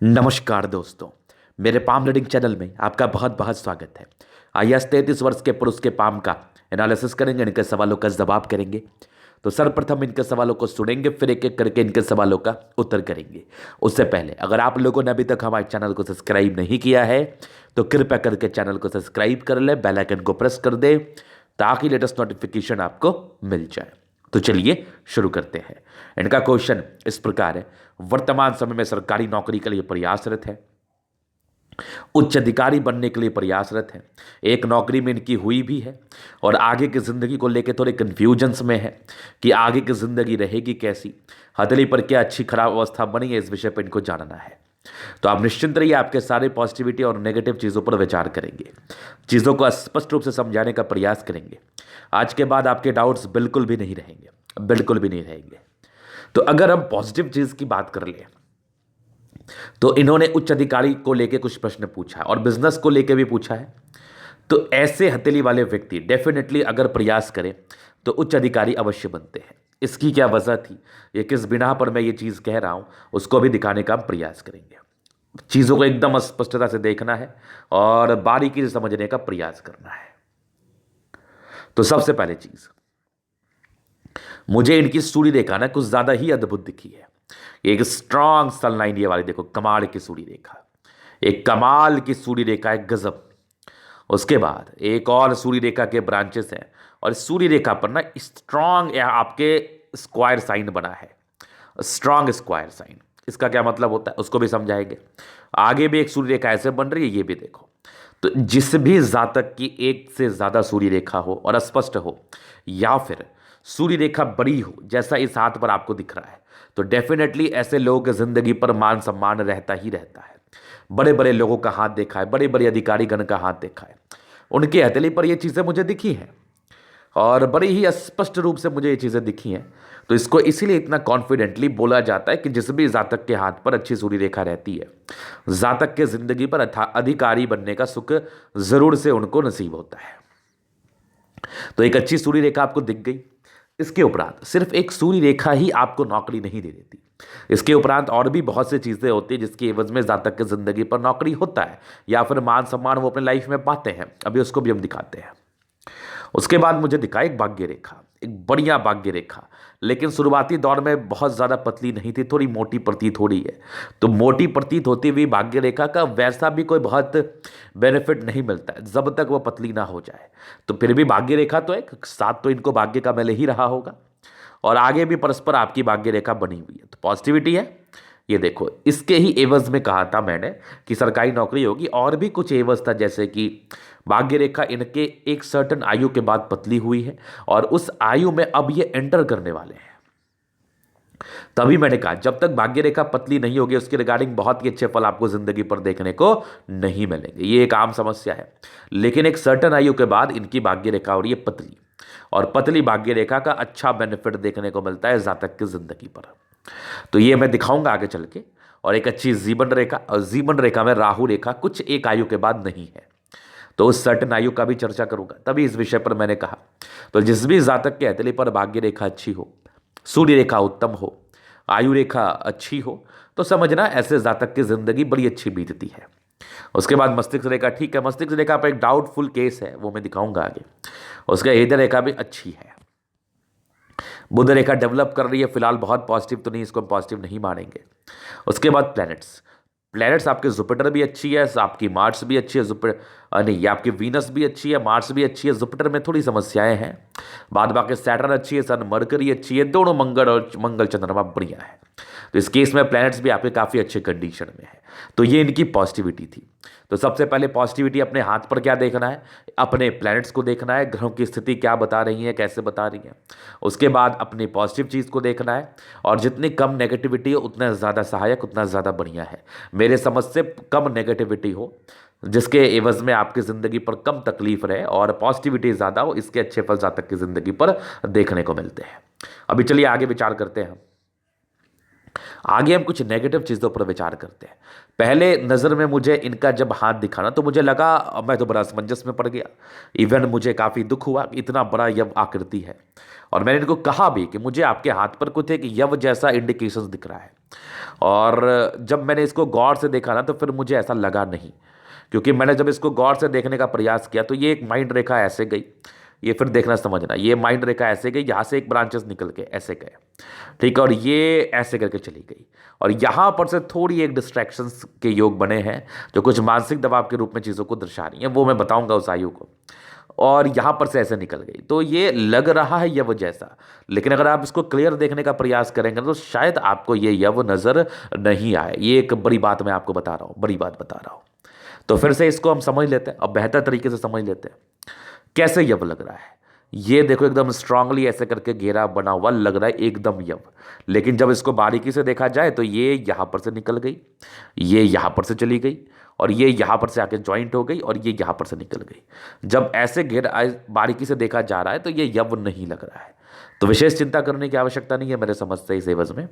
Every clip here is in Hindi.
नमस्कार दोस्तों। मेरे पाम रीडिंग चैनल में आपका बहुत बहुत स्वागत है। आइए 33 वर्ष के पुरुष के पाम का एनालिसिस करेंगे, इनके सवालों का जवाब करेंगे। तो सर्वप्रथम इनके सवालों को सुनेंगे, फिर एक एक करके इनके सवालों का उत्तर करेंगे। उससे पहले अगर आप लोगों ने अभी तक हमारे चैनल को सब्सक्राइब नहीं किया है तो कृपया करके चैनल को सब्सक्राइब कर ले, बेल आइकन को प्रेस कर दे ताकि लेटेस्ट नोटिफिकेशन आपको मिल जाए। तो चलिए शुरू करते हैं। इनका क्वेश्चन इस प्रकार है, वर्तमान समय में सरकारी नौकरी के लिए प्रयासरत है, उच्च अधिकारी बनने के लिए प्रयासरत है, एक नौकरी में इनकी हुई भी है और आगे की जिंदगी को लेकर थोड़े कंफ्यूजन्स में है कि आगे की जिंदगी रहेगी कैसी, हथेली पर क्या अच्छी खराब अवस्था बनी है, इस विषय पर इनको जानना है। तो आप निश्चिंत रहिए, आपके सारे पॉजिटिविटी और नेगेटिव चीज़ों पर विचार करेंगे, चीज़ों को स्पष्ट रूप से समझाने का प्रयास करेंगे। आज के बाद आपके डाउट्स बिल्कुल भी नहीं रहेंगे, बिल्कुल भी नहीं रहेंगे। तो अगर हम पॉजिटिव चीज़ की बात कर लें तो इन्होंने उच्च अधिकारी को लेकर कुछ प्रश्न पूछा है और बिजनेस को लेकर भी पूछा है। तो ऐसे हथेली वाले व्यक्ति डेफिनेटली अगर प्रयास करें तो उच्च अधिकारी अवश्य बनते हैं। इसकी क्या वजह थी, ये किस बिना पर मैं ये चीज़ कह रहा हूं, उसको भी दिखाने का हम प्रयास करेंगे। चीज़ों को एकदम स्पष्टता से देखना है और बारीकी से समझने का प्रयास करना है। तो सबसे पहले चीज़, मुझे इनकी सूर्य रेखा ना कुछ ज़्यादा ही अद्भुत दिखी है। एक स्ट्रांग सन लाइन ये वाली देखो, कमाल की सूर्य रेखा, एक कमाल की सूर्य रेखा है, गजब। उसके बाद एक और सूर्य रेखा के ब्रांचेस हैं और सूर्य रेखा पर ना स्ट्रांग आपके स्क्वायर साइन बना है, स्ट्रांग स्क्वायर साइन। इसका क्या मतलब होता है उसको भी समझाएंगे। आगे भी एक सूर्य रेखा ऐसे बन रही है, ये भी देखो। तो जिस भी जातक की एक से ज़्यादा सूर्य रेखा हो और स्पष्ट हो, या फिर सूर्य रेखा बड़ी हो जैसा इस हाथ पर आपको दिख रहा है, तो डेफिनेटली ऐसे लोगों की जिंदगी पर मान सम्मान रहता ही रहता है। बड़े बड़े लोगों का हाथ देखा है, बड़े बड़े अधिकारी गण का हाथ देखा है, उनके हथेली पर ये चीज़ें मुझे दिखी हैं और बड़ी ही स्पष्ट रूप से मुझे ये चीज़ें दिखी हैं। तो इसको इसीलिए इतना कॉन्फिडेंटली बोला जाता है कि जिस भी जातक के हाथ पर अच्छी सूर्य रेखा रहती है, जातक के जिंदगी पर अधिकारी बनने का सुख जरूर से उनको नसीब होता है। तो एक अच्छी सूर्य रेखा आपको दिख गई। इसके उपरांत सिर्फ एक सूर्य रेखा ही आपको नौकरी नहीं दे देती, इसके उपरांत और भी बहुत सी चीज़ें होती है जिसकी एवज में जातक की जिंदगी पर नौकरी होता है या फिर मान सम्मान वो अपने लाइफ में पाते हैं। अभी उसको भी हम दिखाते हैं। उसके बाद मुझे दिखा एक भाग्य रेखा, एक बढ़िया भाग्य रेखा, लेकिन शुरुआती दौर में बहुत ज़्यादा पतली नहीं थी, थोड़ी मोटी प्रतीत हो रही है। तो मोटी प्रतीत होती हुई भाग्य रेखा का वैसा भी कोई बहुत बेनिफिट नहीं मिलता है जब तक वो पतली ना हो जाए। तो फिर भी भाग्य रेखा तो एक साथ तो इनको भाग्य का मिल ही रहा होगा और आगे भी परस्पर आपकी भाग्य रेखा बनी हुई है, तो पॉजिटिविटी है। ये देखो, इसके ही एवज में कहा था मैंने कि सरकारी नौकरी होगी, और भी कुछ एवज था जैसे कि भाग्य रेखा इनके एक सर्टन आयु के बाद पतली हुई है और उस आयु में अब ये एंटर करने वाले हैं। तभी मैंने कहा जब तक भाग्य रेखा पतली नहीं होगी उसके रिगार्डिंग बहुत ही अच्छे फल आपको जिंदगी पर देखने को नहीं मिलेंगे, ये एक आम समस्या है। लेकिन एक सर्टन आयु के बाद इनकी भाग्य रेखा हो रही है पतली, और पतली भाग्य रेखा का अच्छा बेनिफिट देखने को मिलता है जातक की जिंदगी पर। तो ये मैं दिखाऊंगा आगे चल के। और एक अच्छी जीवन रेखा, और जीवन रेखा में राहु रेखा कुछ एक आयु के बाद नहीं है, तो उस सर्टन आयु का भी चर्चा करूंगा, तभी इस विषय पर मैंने कहा। तो जिस भी जातक के हथेली पर भाग्य रेखा अच्छी हो, सूर्य रेखा उत्तम हो, आयु रेखा अच्छी हो, तो समझना ऐसे जातक की जिंदगी बड़ी अच्छी बीतती है। उसके बाद मस्तिष्क रेखा ठीक है, मस्तिष्क रेखा पर एक डाउटफुल केस है, वो मैं दिखाऊंगा आगे। उसके हृदय रेखा भी अच्छी है। बुध रेखा डेवलप कर रही है फिलहाल, बहुत पॉजिटिव तो नहीं, इसको हम पॉजिटिव नहीं मानेंगे। उसके बाद प्लैनेट्स, प्लैनेट्स आपके जुपिटर भी अच्छी है, आपकी मार्स भी अच्छी है, जुपिटर नहीं, ये आपकी वीनस भी अच्छी है, मार्स भी अच्छी है, जुपिटर में थोड़ी समस्याएं हैं। बाद बाकी सैटर्न अच्छी है, सन मरकरी अच्छी है, दोनों मंगल और मंगल चंद्रमा बढ़िया है। तो इस केस में प्लैनेट्स भी आपके काफ़ी अच्छे कंडीशन में है। तो ये इनकी पॉजिटिविटी थी। तो सबसे पहले पॉजिटिविटी अपने हाथ पर क्या देखना है, अपने प्लैनेट्स को देखना है, ग्रहों की स्थिति क्या बता रही है, कैसे बता रही है। उसके बाद अपनी पॉजिटिव चीज़ को देखना है, और जितनी कम नेगेटिविटी हो उतना ज़्यादा सहायक, उतना ज़्यादा बढ़िया है। मेरे समझ से कम नेगेटिविटी हो जिसके एवज में आपकी ज़िंदगी पर कम तकलीफ रहे, और पॉजिटिविटी ज़्यादा हो, इसके अच्छे फल जातक की ज़िंदगी पर देखने को मिलते हैं। अभी चलिए आगे विचार करते हैं। आगे हम कुछ नेगेटिव चीज़ों पर विचार करते हैं। पहले नज़र में मुझे इनका जब हाथ दिखा ना, तो मुझे लगा, मैं तो बड़ा असमंजस में पड़ गया। इवन मुझे काफ़ी दुख हुआ कि इतना बड़ा यव आकृति है। और मैंने इनको कहा भी कि मुझे आपके हाथ पर कुछ एक यव जैसा इंडिकेशंस दिख रहा है। और जब मैंने इसको गौर से देखा ना, तो फिर मुझे ऐसा लगा नहीं, क्योंकि मैंने जब इसको गौर से देखने का प्रयास किया तो ये एक माइंड रेखा ऐसे गई। ये फिर देखना समझना, ये माइंड रेखा ऐसे गई, यहाँ से एक ब्रांचेस निकल के ऐसे गए, ठीक है, और ये ऐसे करके चली गई। और यहाँ पर से थोड़ी एक डिस्ट्रैक्शंस के योग बने हैं, जो कुछ मानसिक दबाव के रूप में चीज़ों को दर्शा रही हैं, वो मैं बताऊंगा उस आयु को। और यहाँ पर से ऐसे निकल गई, तो ये लग रहा है यव जैसा, लेकिन अगर आप इसको क्लियर देखने का प्रयास करेंगे तो शायद आपको ये यव नज़र नहीं आए। ये एक बड़ी बात मैं आपको बता रहा हूँ, बड़ी बात बता रहा हूँ। तो फिर से इसको हम समझ लेते हैं, अब बेहतर तरीके से समझ लेते हैं कैसे यव लग रहा है। ये देखो एकदम स्ट्रांगली ऐसे करके घेरा बना हुआ लग रहा है, एकदम यव। लेकिन जब इसको बारीकी से देखा जाए तो ये यहाँ पर से निकल गई, ये यहाँ पर से चली गई, और ये यहाँ पर से आके ज्वाइंट हो गई, और ये यहाँ पर से निकल गई। जब ऐसे घेरा बारीकी से देखा जा रहा है तो ये यव नहीं लग रहा है। तो विशेष चिंता करने की आवश्यकता नहीं है मेरे समझ से इस एवज में।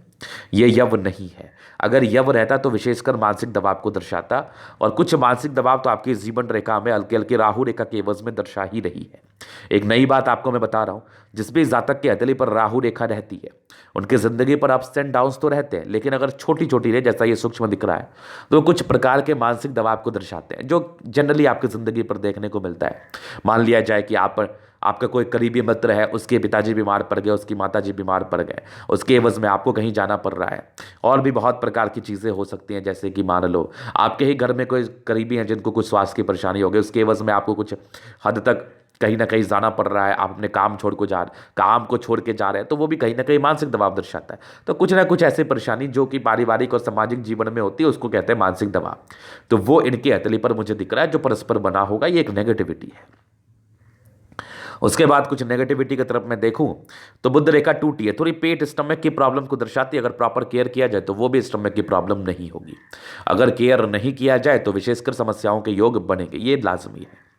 ये यव नहीं है। अगर यव रहता तो विशेषकर मानसिक दबाव को दर्शाता, और कुछ मानसिक दबाव तो आपकी जीवन रेखा में हल्के हल्के राहु रेखा के एवज में दर्शा ही रही है। एक नई बात आपको मैं बता रहा हूं, जिस भी जातक के हथेली पर राहु रेखा रहती है उनकी जिंदगी पर अप्स एंड डाउन्स तो रहते हैं, लेकिन अगर छोटी छोटी रहे, जैसा ये सूक्ष्म दिख रहा है, तो वो कुछ प्रकार के मानसिक दबाव को दर्शाते हैं, जो जनरली आपकी जिंदगी पर देखने को मिलता है। मान लिया जाए कि आपका कोई करीबी मित्र है, उसके पिताजी बीमार पड़ गए, उसकी माताजी बीमार पड़ गए, उसके एवज में आपको कहीं जाना पड़ रहा है। और भी बहुत प्रकार की चीज़ें हो सकती हैं, जैसे कि मान लो आपके ही घर में कोई करीबी हैं जिनको कुछ स्वास्थ्य की परेशानी हो गई, उसके एवज में आपको कुछ हद तक कहीं ना कहीं जाना पड़ रहा है, आप अपने काम को छोड़ के जा रहे हैं, तो वो भी कहीं ना कहीं मानसिक दबाव दर्शाता है। तो कुछ ना कुछ ऐसी परेशानी जो कि पारिवारिक और सामाजिक जीवन में होती है, उसको कहते हैं मानसिक दबाव। तो वो इनके हथेली पर मुझे दिख रहा है, जो परस्पर बना होगा, ये एक नेगेटिविटी है। उसके बाद कुछ नेगेटिविटी की तरफ मैं देखूं तो बुध रेखा टूटी है, थोड़ी पेट स्टमक की प्रॉब्लम को दर्शाती है। अगर प्रॉपर केयर किया जाए तो वो भी स्टमक की प्रॉब्लम नहीं होगी। अगर केयर नहीं किया जाए तो विशेषकर समस्याओं के योग बनेंगे, ये लाजमी है।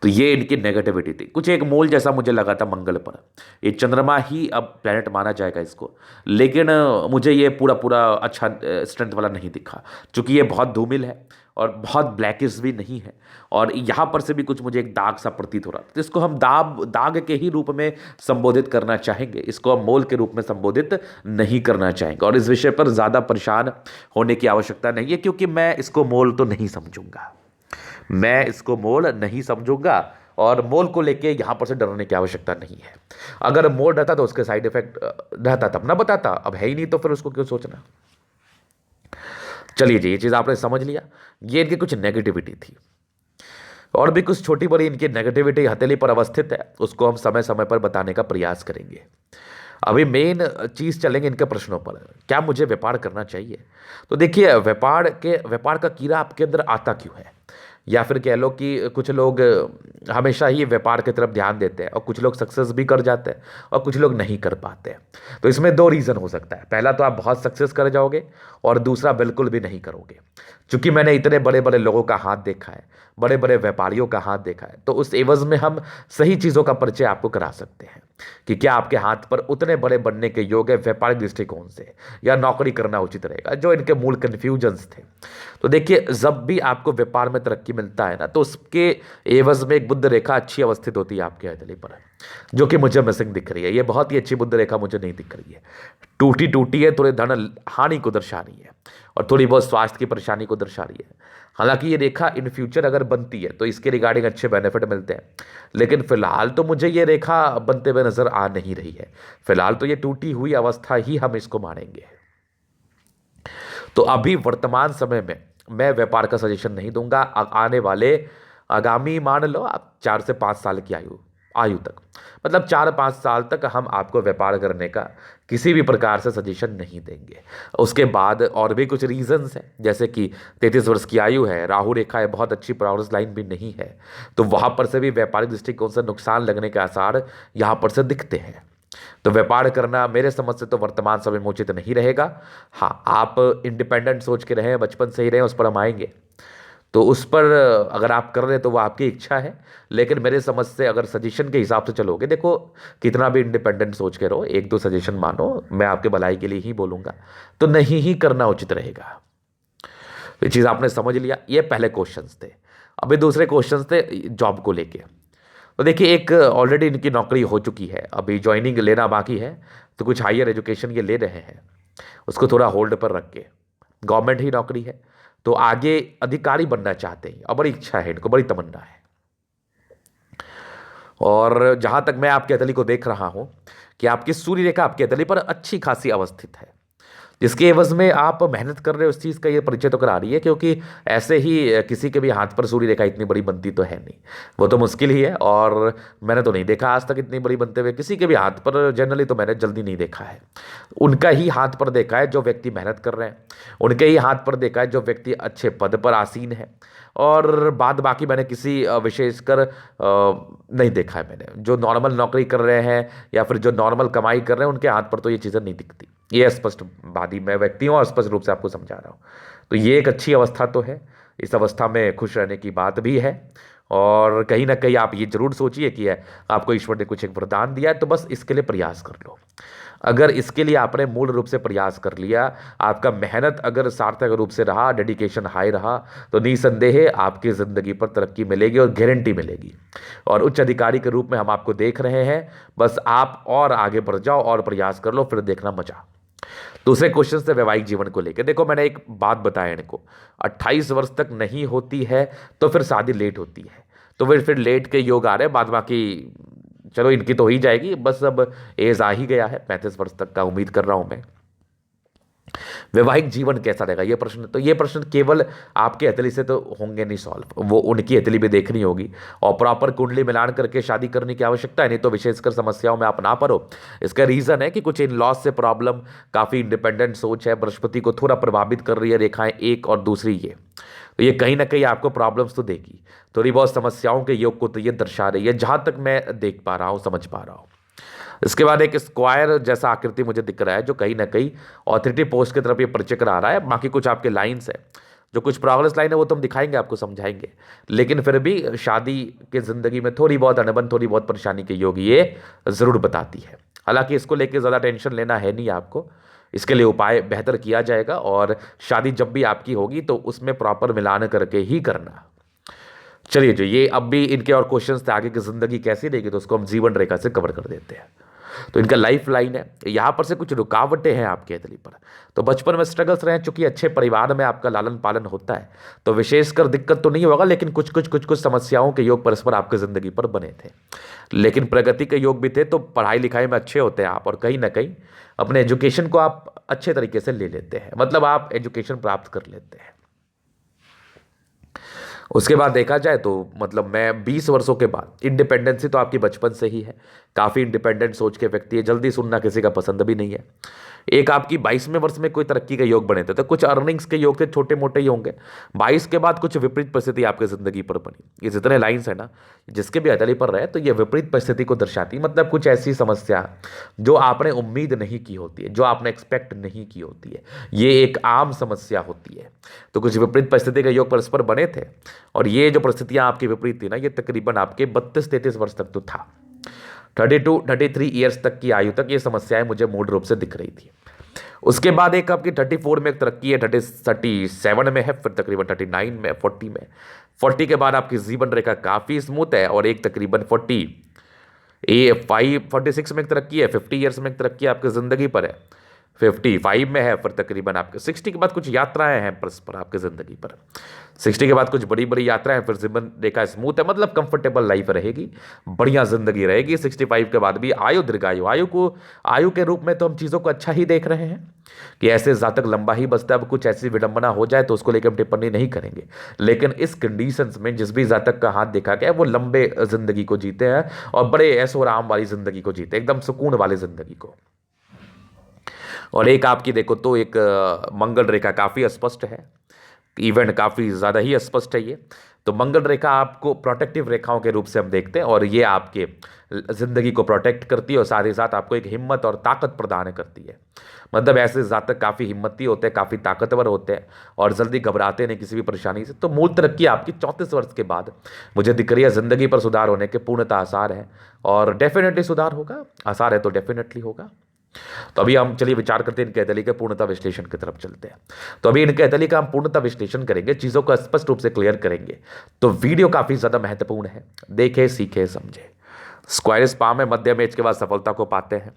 तो ये इनकी नेगेटिविटी थी। कुछ एक मूल जैसा मुझे लगा था मंगल पर, ये चंद्रमा ही अब प्लेनेट माना जाएगा इसको, लेकिन मुझे ये पूरा पूरा अच्छा स्ट्रेंथ वाला नहीं दिखा, क्योंकि ये बहुत धूमिल है और बहुत ब्लैकिश भी नहीं है, और यहाँ पर से भी कुछ मुझे एक दाग सा प्रतीत हो रहा था। तो इसको हम दाग के ही रूप में संबोधित करना चाहेंगे, इसको हम मोल के रूप में संबोधित नहीं करना चाहेंगे। और इस विषय पर ज़्यादा परेशान होने की आवश्यकता नहीं है, क्योंकि मैं इसको मोल तो नहीं समझूंगा, मैं इसको मोल नहीं समझूंगा, और मोल को लेके यहां पर से डरने की आवश्यकता नहीं है। अगर मोल रहता तो उसके साइड इफेक्ट रहता तब ना बताता, अब है ही नहीं तो फिर उसको क्यों सोचना। चलिए जी, ये चीज़ आपने समझ लिया, ये इनकी कुछ नेगेटिविटी थी। और भी कुछ छोटी बड़ी इनकी नेगेटिविटी हथेली पर अवस्थित है, उसको हम समय समय पर बताने का प्रयास करेंगे। अभी मेन चीज़ चलेंगे इनके प्रश्नों पर, क्या मुझे व्यापार करना चाहिए। तो देखिए, व्यापार का कीड़ा आपके अंदर आता क्यों है, या फिर कह लो कि कुछ लोग हमेशा ही व्यापार की तरफ ध्यान देते हैं, और कुछ लोग सक्सेस भी कर जाते हैं और कुछ लोग नहीं कर पाते हैं। तो इसमें दो रीज़न हो सकता है, पहला तो आप बहुत सक्सेस कर जाओगे, और दूसरा बिल्कुल भी नहीं करोगे। क्योंकि मैंने इतने बड़े बड़े लोगों का हाथ देखा है, बड़े बड़े व्यापारियों का हाथ देखा है, तो उस एवज में हम सही चीज़ों का परिचय आपको करा सकते हैं कि क्या आपके हाथ पर उतने बड़े बनने के योग है व्यापारिक दृष्टिकोण से, या नौकरी करना उचित रहेगा, जो इनके मूल कन्फ्यूजन्स थे। तो देखिए, जब भी आपको व्यापार में तरक्की मिलता है ना, तो उसके एवज में एक बुध रेखा अच्छी अवस्थित होती है आपके हथेली पर, जो कि मुझे मिसिंग दिख रही है। ये बहुत ही अच्छी बुध रेखा मुझे नहीं दिख रही है, टूटी टूटी है, थोड़े धन हानि को दर्शा रही है, और थोड़ी बहुत स्वास्थ्य की परेशानी को दर्शा रही है। हालांकि ये रेखा इन फ्यूचर अगर बनती है तो इसके रिगार्डिंग अच्छे बेनिफिट मिलते हैं, लेकिन फिलहाल तो मुझे ये रेखा बनते हुए नजर आ नहीं रही है। फिलहाल तो ये टूटी हुई अवस्था ही हम इसको मानेंगे। तो अभी वर्तमान समय में मैं व्यापार का सजेशन नहीं दूंगा। आने वाले आगामी मान लो आप 4 से 5 साल की आयु तक, मतलब 4-5 साल तक हम आपको व्यापार करने का किसी भी प्रकार से सजेशन नहीं देंगे। उसके बाद और भी कुछ रीजंस हैं, जैसे कि 33 वर्ष की आयु है, राहु रेखा है, बहुत अच्छी प्रोग्रेस लाइन भी नहीं है, तो वहाँ पर से भी व्यापारिक दृष्टिकोण से नुकसान लगने के आसार यहाँ पर से दिखते हैं। तो व्यापार करना मेरे समझ से तो वर्तमान समय में उचित नहीं रहेगा। हाँ, आप इंडिपेंडेंट सोच के रहें, बचपन से ही रहें, उस पर हम आएंगे। तो उस पर अगर आप कर रहे हैं तो वो आपकी इच्छा है, लेकिन मेरे समझ से अगर सजेशन के हिसाब से चलोगे, देखो कितना भी इंडिपेंडेंट सोच के रहो, एक दो सजेशन मानो, मैं आपके भलाई के लिए ही बोलूंगा, तो नहीं ही करना उचित रहेगा। तो ये चीज़ आपने समझ लिया। ये पहले क्वेश्चंस थे। अभी दूसरे क्वेश्चंस थे जॉब को लेके। तो देखिए, एक ऑलरेडी इनकी नौकरी हो चुकी है, अभी ज्वाइनिंग लेना बाकी है, तो कुछ हायर एजुकेशन ये ले रहे हैं, उसको थोड़ा होल्ड पर रख के, गवर्नमेंट ही नौकरी है, तो आगे अधिकारी बनना चाहते हैं, और बड़ी इच्छा है इनको, बड़ी तमन्ना है। और जहां तक मैं आपके अतली को देख रहा हूं कि आपकी सूर्य रेखा आपके अतली पर अच्छी खासी अवस्थित है, जिसके एवज में आप मेहनत कर रहे हो, उस चीज़ का ये परिचय तो करा रही है, क्योंकि ऐसे ही किसी के भी हाथ पर सूर्य रेखा इतनी बड़ी बनती तो है नहीं, वो तो मुश्किल ही है। और मैंने तो नहीं देखा आज तक इतनी बड़ी बनते हुए किसी के भी हाथ पर, जनरली तो मैंने जल्दी नहीं देखा है। उनका ही हाथ पर देखा है जो व्यक्ति मेहनत कर रहे हैं, उनके ही हाथ पर देखा है जो व्यक्ति अच्छे पद पर आसीन है, और बाद बाकी मैंने किसी विशेषकर नहीं देखा है। मैंने जो नॉर्मल नौकरी कर रहे हैं या फिर जो नॉर्मल कमाई कर रहे हैं, उनके हाथ पर तो ये चीज़ें नहीं दिखती। ये स्पष्टवादी मैं व्यक्ति हूँ और स्पष्ट रूप से आपको समझा रहा हूँ। तो ये एक अच्छी अवस्था तो है, इस अवस्था में खुश रहने की बात भी है। और कहीं ना कहीं आप ये जरूर सोचिए कि आपको ईश्वर ने कुछ एक वरदान दिया है, तो बस इसके लिए प्रयास कर लो। अगर इसके लिए आपने मूल रूप से प्रयास कर लिया, आपका मेहनत अगर सार्थक रूप से रहा, डेडिकेशन हाई रहा, तो निसंदेह आपकी ज़िंदगी पर तरक्की मिलेगी और गारंटी मिलेगी। और उच्च अधिकारी के रूप में हम आपको देख रहे हैं, बस आप और आगे बढ़ जाओ और प्रयास कर लो, फिर देखना मजा। दूसरे क्वेश्चन से वैवाहिक जीवन को लेकर, देखो मैंने एक बात बताया इनको, 28 वर्ष तक नहीं होती है तो फिर शादी लेट होती है, तो फिर लेट के योग आ रहे हैं, बाद बाकी चलो इनकी तो हो ही जाएगी, बस अब एज आ ही गया है, 35 वर्ष तक का उम्मीद कर रहा हूं मैं। वैवाहिक जीवन कैसा रहेगा, ये प्रश्न, तो ये प्रश्न केवल आपके हथेली से तो होंगे नहीं सॉल्व, वो उनकी हथेली भी देखनी होगी, और प्रॉपर कुंडली मिलान करके शादी करने की आवश्यकता है, नहीं तो विशेषकर समस्याओं में आप ना पड़ो। इसका रीजन है कि कुछ इन लॉस से प्रॉब्लम, काफी इंडिपेंडेंट सोच है, बृहस्पति को थोड़ा प्रभावित कर रही है रेखाएं एक और दूसरी ये, तो ये कहीं ना कहीं आपको प्रॉब्लम्स तो देगी, थोड़ी बहुत समस्याओं के योग को तो ये दर्शा रही है, जहां तक मैं देख पा रहा हूं, समझ पा रहा हूं। इसके बाद एक स्क्वायर जैसा आकृति मुझे दिख रहा है, जो कहीं ना कहीं ऑथोरिटी पोस्ट की तरफ ये परिचय करा रहा है। बाकी कुछ आपके लाइन्स है, जो कुछ प्रोग्रेस लाइन है वो तो हम दिखाएंगे, आपको समझाएंगे, लेकिन फिर भी शादी की जिंदगी में थोड़ी बहुत अनबन, थोड़ी बहुत परेशानी के योग ये जरूर बताती है। हालांकि इसको लेकर ज़्यादा टेंशन लेना है नहीं आपको, इसके लिए उपाय बेहतर किया जाएगा, और शादी जब भी आपकी होगी तो उसमें प्रॉपर मिलान करके ही करना। चलिए, जो ये अब भी इनके और क्वेश्चंस थे, आगे की जिंदगी कैसी रहेगी, तो उसको हम जीवन रेखा से कवर कर देते हैं। तो इनका लाइफ लाइन है, यहाँ पर से कुछ रुकावटें हैं आपके हथेली पर, तो बचपन में स्ट्रगल्स रहे, चूंकि अच्छे परिवार में आपका लालन पालन होता है, तो विशेषकर दिक्कत तो नहीं होगा, लेकिन कुछ कुछ कुछ कुछ समस्याओं के योग परस्पर आपकी जिंदगी पर बने थे। लेकिन प्रगति के योग भी थे, तो पढ़ाई लिखाई में अच्छे होते हैं आप, और कहीं ना कहीं अपने एजुकेशन को आप अच्छे तरीके से ले लेते हैं, मतलब आप एजुकेशन प्राप्त कर लेते हैं। उसके बाद देखा जाए तो मतलब मैं 20 वर्षों के बाद, इंडिपेंडेंसी तो आपकी बचपन से ही है, काफ़ी इंडिपेंडेंट सोच के व्यक्ति है, जल्दी सुनना किसी का पसंद भी नहीं है। एक आपकी 22वें वर्ष में कोई तरक्की के योग बने थे, तो कुछ अर्निंग्स के योग थे, छोटे मोटे ही होंगे। 22 के बाद कुछ विपरीत परिस्थिति आपकी जिंदगी पर बनी, ये जितने लाइन्स है ना, जिसके भी हथेली पर रहे, तो ये विपरीत परिस्थिति को दर्शाती, मतलब कुछ ऐसी समस्या जो आपने उम्मीद नहीं की होती है, जो आपने एक्सपेक्ट नहीं की होती है, ये एक आम समस्या होती है। तो कुछ विपरीत परिस्थिति के योग परस्पर बने थे, और ये जो परिस्थितियां आपकी विपरीत थी ना, ये तकरीबन आपके 32-33 वर्ष तक तो था, 32-33 ईयर्स तक की आयु तक ये समस्याएं मुझे मूल रूप से दिख रही थी। उसके बाद एक आपकी 34 में एक तरक्की है, 37 में है, फिर तकरीबन 39 में, 40 में, 40 के बाद आपकी जीवन रेखा काफ़ी स्मूथ है, और एक तकरीबन 46 में एक तरक्की है, 50 ईयर्स में एक तरक्की आपकी ज़िंदगी पर है, 55 में है, फिर तकरीबन आपके 60 के बाद कुछ यात्राएं हैं परस्पर आपकी ज़िंदगी पर, 60 के बाद कुछ बड़ी बड़ी यात्राएं, फिर जीवन रेखा स्मूथ है, मतलब कंफर्टेबल लाइफ रहेगी, बढ़िया जिंदगी रहेगी। 65 के बाद भी आयु दीर्घायु, आयु के रूप में तो हम चीज़ों को अच्छा ही देख रहे हैं कि ऐसे जातक लंबा ही बचता है। अब कुछ ऐसी विडंबना हो जाए तो उसको लेकर हम टिप्पणी नहीं करेंगे, लेकिन इस कंडीशंस में जिस भी जातक का हाथ देखा गया वो लंबे जिंदगी को जीते हैं, और बड़े ऐशो आराम वाली जिंदगी को जीते, एकदम सुकून वाली जिंदगी को। और एक आपकी देखो तो एक मंगल रेखा काफ़ी स्पष्ट है, इवेंट काफ़ी ज़्यादा ही स्पष्ट है ये, तो मंगल रेखा आपको प्रोटेक्टिव रेखाओं के रूप से हम देखते हैं, और ये आपके जिंदगी को प्रोटेक्ट करती है और साथ ही साथ आपको एक हिम्मत और ताकत प्रदान करती है। मतलब ऐसे जातक काफ़ी हिम्मती होते हैं, काफ़ी ताकतवर होते हैं और जल्दी घबराते नहीं किसी भी परेशानी से। तो मूल तरक्की आपकी 34 वर्ष के बाद मुझे दिख रही है, जिंदगी पर सुधार होने के पूर्णतः आसार है, और डेफिनेटली सुधार होगा, आसार है तो डेफिनेटली होगा। तो अभी हम चलिए विचार करते हैं इनके अतली के पूर्णता विश्लेषण की तरफ चलते हैं। तो अभी इनके अतली का हम पूर्णता विश्लेषण करेंगे, चीज़ों को स्पष्ट रूप से क्लियर करेंगे। तो वीडियो काफ़ी ज़्यादा महत्वपूर्ण है, देखें सीखे समझे। स्क्वायरस पाम में मध्यम एज के बाद सफलता को पाते हैं।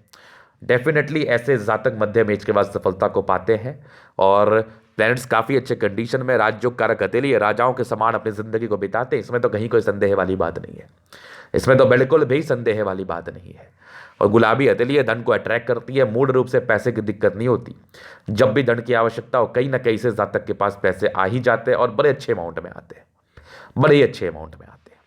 डेफिनेटली ऐसे जातक मध्यम एज के बाद सफलता को पाते हैं, और प्लैनेट्स काफ़ी अच्छे कंडीशन में, राजयोग कारक हथेली है, राजाओं के समान अपनी जिंदगी को बिताते हैं। इसमें तो कहीं कोई संदेह वाली बात नहीं है, इसमें तो बिल्कुल भी संदेह वाली बात नहीं है। और गुलाबी हथेली है, धन को अट्रैक्ट करती है, मूल रूप से पैसे की दिक्कत नहीं होती। जब भी धन की आवश्यकता हो, कहीं ना कहीं से जातक के पास पैसे आ ही जाते हैं, और बड़े अच्छे अमाउंट में आते हैं, बड़े ही अच्छे अमाउंट में आते हैं।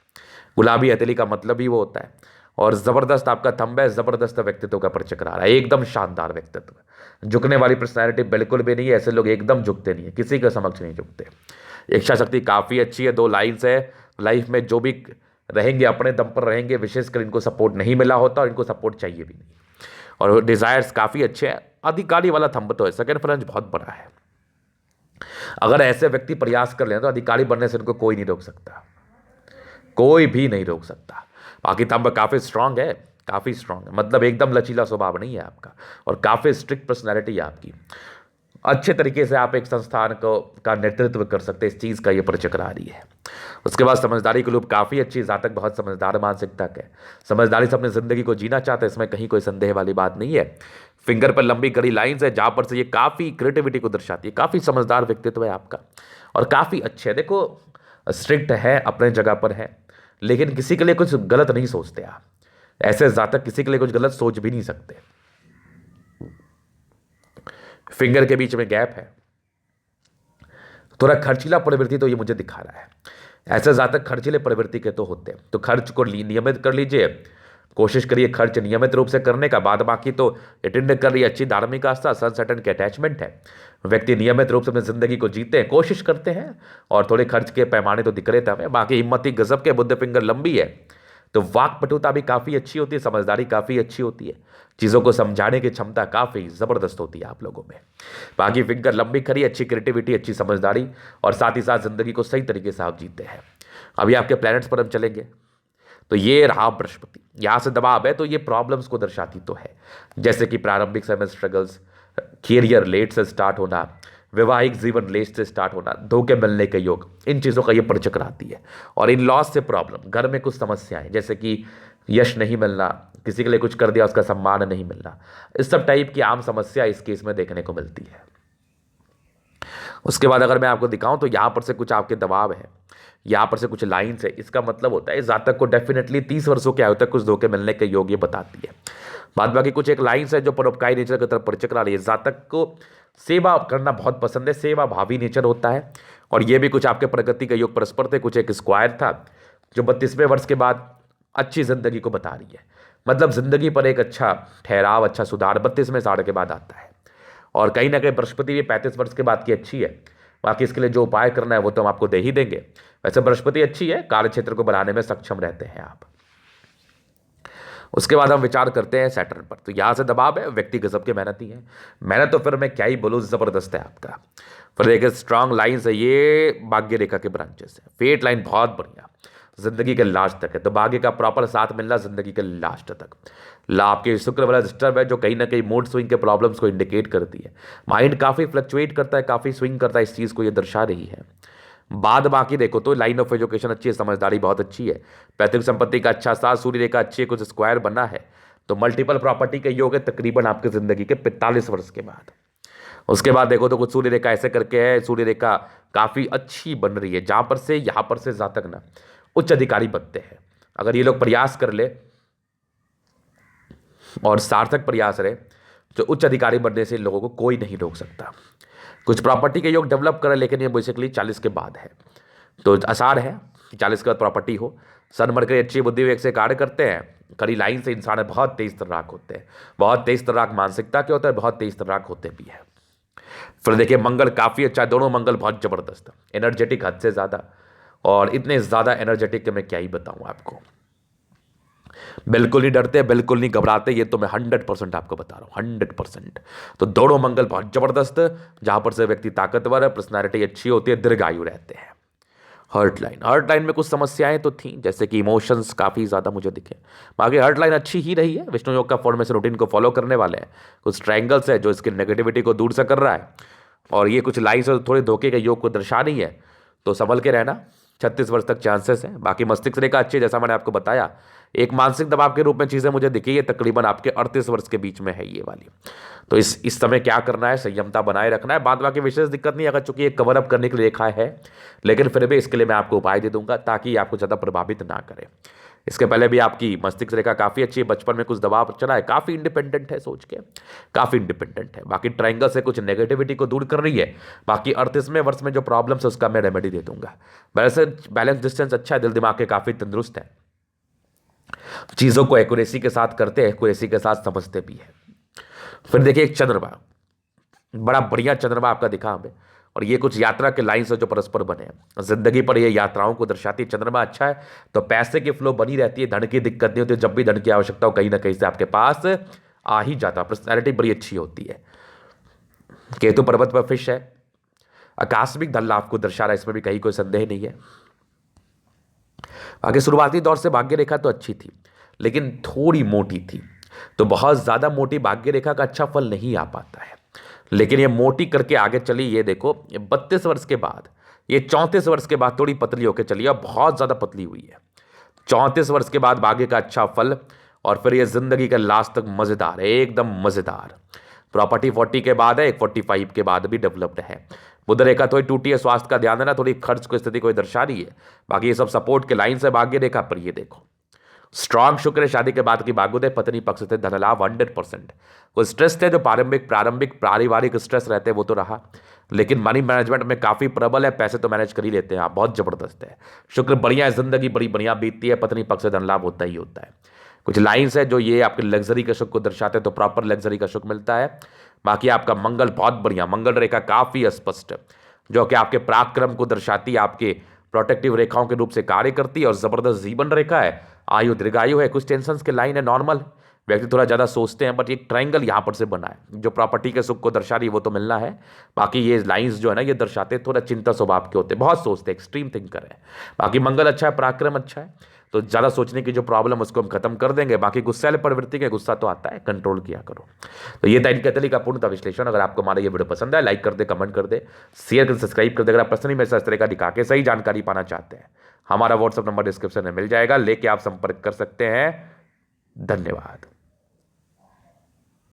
गुलाबी हथेली का मतलब ही वो होता है। और ज़बरदस्त आपका थंब है, ज़बरदस्त व्यक्तित्व का परिचय करा रहा है, एकदम शानदार व्यक्तित्व। झुकने वाली पर्सनैलिटी बिल्कुल भी नहीं है, ऐसे लोग एकदम झुकते नहीं है, किसी के समक्ष नहीं झुकते। इच्छा शक्ति काफ़ी अच्छी है, 2 लाइन्स है। लाइफ में जो भी रहेंगे अपने दम पर रहेंगे, विशेषकर इनको सपोर्ट नहीं मिला होता और इनको सपोर्ट चाहिए भी नहीं। और डिज़ायर्स काफ़ी अच्छे हैं। अधिकारी वाला थंब तो है, सेकंड फ्रेंच बहुत बड़ा है। अगर ऐसे व्यक्ति प्रयास कर लें तो अधिकारी बनने से इनको कोई नहीं रोक सकता, कोई भी नहीं रोक सकता। बाकी थंब काफ़ी स्ट्रांग है, काफ़ी स्ट्रांग है, मतलब एकदम लचीला स्वभाव नहीं है आपका, और काफ़ी स्ट्रिक्ट पर्सनैलिटी है आपकी। अच्छे तरीके से आप एक संस्थान को का नेतृत्व कर सकते हैं, इस चीज़ का ये परिचय करा रही है। उसके बाद समझदारी की लूप काफ़ी अच्छी, जातक बहुत समझदार मानसिकता का है, समझदारी से अपनी ज़िंदगी को जीना चाहते हैं, इसमें कहीं कोई संदेह वाली बात नहीं है। फिंगर पर लंबी कड़ी लाइंस है, जहाँ पर से ये काफ़ी क्रिएटिविटी को दर्शाती है, काफ़ी समझदार व्यक्तित्व है आपका, और काफ़ी अच्छे है। देखो स्ट्रिक्ट है, अपने जगह पर है, लेकिन किसी के लिए कुछ गलत नहीं सोचते आप। ऐसे जातक किसी के लिए कुछ गलत सोच भी नहीं सकते। फिंगर के बीच में गैप है, थोड़ा खर्चीला प्रवृत्ति तो ये मुझे दिखा रहा है। ऐसे जातक खर्चीले प्रवृत्ति के तो होते हैं, तो खर्च को नियमित कर लीजिए, कोशिश करिए खर्च नियमित रूप से करने का। बाद बाकी तो अटेंड कर रही अच्छी धार्मिक आस्था, सन सैटर्न के अटैचमेंट है, व्यक्ति नियमित रूप से अपनी जिंदगी को जीते हैं, कोशिश करते हैं, और थोड़े खर्च के पैमाने तो दिख रहे थे हमें। बाकी हिम्मती गजब के, बुद्ध फिंगर लंबी है, तो वाक पटुता भी काफ़ी अच्छी होती है, समझदारी काफ़ी अच्छी होती है, चीज़ों को समझाने की क्षमता काफ़ी ज़बरदस्त होती है आप लोगों में। बाकी फिंगर लंबी खड़ी, अच्छी क्रिएटिविटी, अच्छी समझदारी, और साथ ही साथ जिंदगी को सही तरीके से आप जीते हैं। अभी आपके प्लैनेट्स पर हम चलेंगे, तो ये रहा बृहस्पति, यहाँ से दबाव है तो ये प्रॉब्लम्स को दर्शाती तो है, जैसे कि प्रारंभिक समय स्ट्रगल्स, कैरियर लेट से स्टार्ट होना, वैवाहिक जीवन लेट से स्टार्ट होना, धोखे मिलने के योग, इन चीज़ों का ये परिचय कराती है। और इन लॉस से प्रॉब्लम, घर में कुछ समस्याएं, जैसे कि यश नहीं मिलना, किसी के लिए कुछ कर दिया उसका सम्मान नहीं मिलना, इस सब टाइप की आम समस्या इस केस में देखने को मिलती है। उसके बाद अगर मैं आपको दिखाऊं तो यहाँ पर से कुछ आपके दबाव है, यहाँ पर से कुछ लाइन्स है, इसका मतलब होता है जातक को डेफिनेटली 30 वर्षों के आयु तक कुछ धोखे मिलने के योग ये बताती है। बाद बाकी कुछ एक लाइन्स है जो परोपकारी नेचर की तरफ परिचय करा रही है। जातक को सेवा करना बहुत पसंद है, सेवा भावी नेचर होता है, और ये भी कुछ आपके प्रगति के योग परस्पर थे। कुछ एक स्क्वायर था जो 32वें वर्ष के बाद अच्छी जिंदगी को बता रही है, मतलब जिंदगी पर एक अच्छा ठहराव, अच्छा सुधार 32वें साढ़ के बाद आता है। और कहीं ना कहीं बृहस्पति भी 35 वर्ष के बाद की अच्छी है। बाकी इसके लिए जो उपाय करना है वो तो हम आपको दे ही देंगे। वैसे बृहस्पति अच्छी है, कार्य क्षेत्र को बढ़ाने में सक्षम रहते हैं आप। उसके बाद हम विचार करते हैं सैटर्न पर, तो यहाँ से दबाव है, व्यक्ति गजब के मेहनती है, मेहनत तो फिर मैं क्या ही बोलूँ, जबरदस्त है आपका। फिर देखिए स्ट्रांग लाइन्स है, ये भाग्य रेखा के ब्रांचेस है, फेट लाइन बहुत बढ़िया, जिंदगी के लास्ट तक है, तो भाग्य का प्रॉपर साथ मिलना जिंदगी के लास्ट तक। लाभ के शुक्र वाला डिस्टर्ब है, जो कहीं ना कहीं मूड स्विंग के प्रॉब्लम्स को इंडिकेट करती है। माइंड काफ़ी फ्लक्चुएट करता है, काफ़ी स्विंग करता है, इस चीज़ को ये दर्शा रही है। बाद बाकी देखो तो लाइन ऑफ एजुकेशन अच्छी है, समझदारी बहुत अच्छी है, पैतृक संपत्ति का अच्छा साथ, सूर्य रेखा अच्छी है, कुछ स्क्वायर बना है, तो मल्टीपल प्रॉपर्टी का योग है तकरीबन आपकी जिंदगी के 45 वर्ष के बाद। उसके बाद देखो तो कुछ सूर्य रेखा ऐसे करके है, सूर्य रेखा काफ़ी अच्छी बन रही है, जहाँ पर से यहाँ पर से जातक ना उच्च अधिकारी बनते हैं। अगर ये लोग प्रयास कर ले और सार्थक प्रयास रहे तो उच्च अधिकारी बनने से इन लोगों को कोई नहीं रोक सकता। कुछ प्रॉपर्टी के योग डेवलप करें, लेकिन ये बेसिकली 40 के बाद है, तो आसार है कि 40 के बाद प्रॉपर्टी हो। सन मरकरी अच्छी बुद्धि विवेक से कार्य करते हैं, खड़ी लाइन से इंसान बहुत तेज तर्राक होते हैं, बहुत तेज तर्राक मानसिकता के होते हैं, बहुत तेज तर्राक होते भी है। फिर देखिए मंगल काफ़ी अच्छा है, दोनों मंगल बहुत जबरदस्त है, एनर्जेटिक हद से ज़्यादा, और इतने ज़्यादा एनर्जेटिक कि मैं क्या ही बताऊँ आपको। बिल्कुल नहीं डरते, बिल्कुल नहीं घबराते, ये तो मैं 100% आपको बता रहा हूँ, 100%। तो दोनों मंगल बहुत जबरदस्त, जहां पर से व्यक्ति ताकतवर है, पर्सनैलिटी अच्छी होती है, दीर्घायु रहते हैं। हर्ट लाइन में कुछ समस्याएं तो थी, जैसे कि इमोशंस काफ़ी ज़्यादा मुझे दिखे। बाकी हर्ट लाइन अच्छी ही रही है, विष्णु योग का फॉर्मेशन रूटीन को फॉलो करने वाले हैं। कुछ ट्रायंगल्स है जो इसकी नेगेटिविटी को दूर से कर रहा है, और ये कुछ लाइन्स थोड़े धोखे के योग को दर्शा रही है, तो संभल के रहना। 36 वर्ष तक चांसेस है। बाकी मस्तिष्क रेखा अच्छी है, जैसा मैंने आपको बताया। एक मानसिक दबाव के रूप में चीज़ें मुझे दिखी है, तकरीबन आपके 38 वर्ष के बीच में है ये वाली। तो इस समय क्या करना है, संयमता बनाए रखना है। बाद बाकी विशेष दिक्कत नहीं, अगर चूंकि एक कवर अप करने के लिए रेखा है, लेकिन फिर भी इसके लिए मैं आपको उपाय दे दूंगा ताकि आपको ज़्यादा प्रभावित ना करे। इसके पहले भी आपकी मस्तिष्क रेखा काफ़ी अच्छी है, बचपन में कुछ दबाव चला है, काफ़ी इंडिपेंडेंट है, सोच के काफ़ी इंडिपेंडेंट है। बाकी ट्रायंगल से कुछ नेगेटिविटी को दूर कर रही है। बाकी 38वें वर्ष में जो प्रॉब्लम्स है उसका मैं रेमेडी दे दूंगा। वैसे बैलेंस डिस्टेंस अच्छा है, दिल दिमाग के काफ़ी तंदुरुस्त है, चीज़ों को एक्यूरेसी के साथ करते हैं, एक्यूरेसी के साथ समझते भी है। फिर देखिए एक चंद्रमा, बड़ा बढ़िया चंद्रमा आपका दिखा हमें, और ये कुछ यात्रा के लाइन से जो परस्पर बने हैं, जिंदगी पर ये यात्राओं को दर्शाती है। चंद्रमा अच्छा है तो पैसे की फ्लो बनी रहती है, धन की दिक्कत नहीं होती। जब भी धन की आवश्यकता हो, कहीं ना कहीं से आपके पास आ ही जाता। पर्सनैलिटी बड़ी अच्छी होती है। केतु पर्वत पर फिश है, आकस्मिक धन लाभ को दर्शा रहा है, इसमें भी कहीं कोई संदेह नहीं है। आगे शुरुआती दौर से भाग्य रेखा तो अच्छी थी, लेकिन थोड़ी मोटी थी, तो बहुत ज़्यादा मोटी भाग्य रेखा का अच्छा फल नहीं आ पाता है। लेकिन ये मोटी करके आगे चली, ये देखो, ये 32 वर्ष के बाद, ये 34 वर्ष के बाद थोड़ी पतली होकर चली है, बहुत ज़्यादा पतली हुई है। 34 वर्ष के बाद भाग्य का अच्छा फल, और फिर ये जिंदगी का लास्ट तक मज़ेदार है, एकदम मज़ेदार। प्रॉपर्टी 40 के बाद है, एक 45 के बाद भी डेवलप्ड है। बुध रेखा थोड़ी टूटी है, स्वास्थ्य का ध्यान देना, थोड़ी खर्च की स्थिति कोई दर्शा रही है। बाकी ये सब सपोर्ट के लाइन से भाग्य रेखा पर, ये देखो स्ट्रांग शुक्र है, शादी के बाद की भाग्योदय, पत्नी पक्ष से धन लाभ 100%। कोई स्ट्रेस थे जो प्रारंभिक पारिवारिक स्ट्रेस रहते हैं वो तो रहा, लेकिन मनी मैनेजमेंट में काफी प्रबल है, पैसे तो मैनेज कर ही लेते हैं आप, बहुत जबरदस्त है। शुक्र बढ़िया है, जिंदगी बड़ी बढ़िया बीतती है, पत्नी पक्ष से धन लाभ होता ही होता है। कुछ लाइन्स है जो ये आपके लग्जरी के सुख को दर्शाते हैं, तो प्रॉपर लग्जरी का सुख मिलता है। बाकी आपका मंगल बहुत बढ़िया, मंगल रेखा काफी स्पष्ट, जो कि आपके पराक्रम को दर्शाती है, आपके प्रोटेक्टिव रेखाओं के रूप से कार्य करती है, और जबरदस्त जीवन रेखा है, आयु दीर्घायु है। कुछ टेंशन के लाइन है, नॉर्मल व्यक्ति थोड़ा ज़्यादा सोचते हैं, बट एक ट्रायंगल यहाँ पर से बना है जो प्रॉपर्टी के सुख को दर्शा रही है, वो तो मिलना है। बाकी ये लाइंस जो है ना, ये दर्शाते हैं थोड़ा चिंता स्वभाव के होते हैं, बहुत सोचते हैं, एक्सट्रीम थिंकर है। बाकी मंगल अच्छा है, पराक्रम अच्छा है, तो ज़्यादा सोचने की जो प्रॉब्लम उसको हम खत्म कर देंगे। बाकी गुस्सैल प्रवृत्ति के, गुस्सा तो आता है, कंट्रोल किया करो। तो ये था इनके तली का पूर्णतः विश्लेषण। अगर आपको हमारा ये वीडियो पसंद है, लाइक कर दे, कमेंट कर दे, शेयर कर, सब्सक्राइब कर दे। अगर आप पर्सनली मेरे साथ इस तरह का दिखा के सही जानकारी पाना चाहते हैं, हमारा व्हाट्सएप नंबर डिस्क्रिप्शन में मिल जाएगा, लेके आप संपर्क कर सकते हैं। धन्यवाद।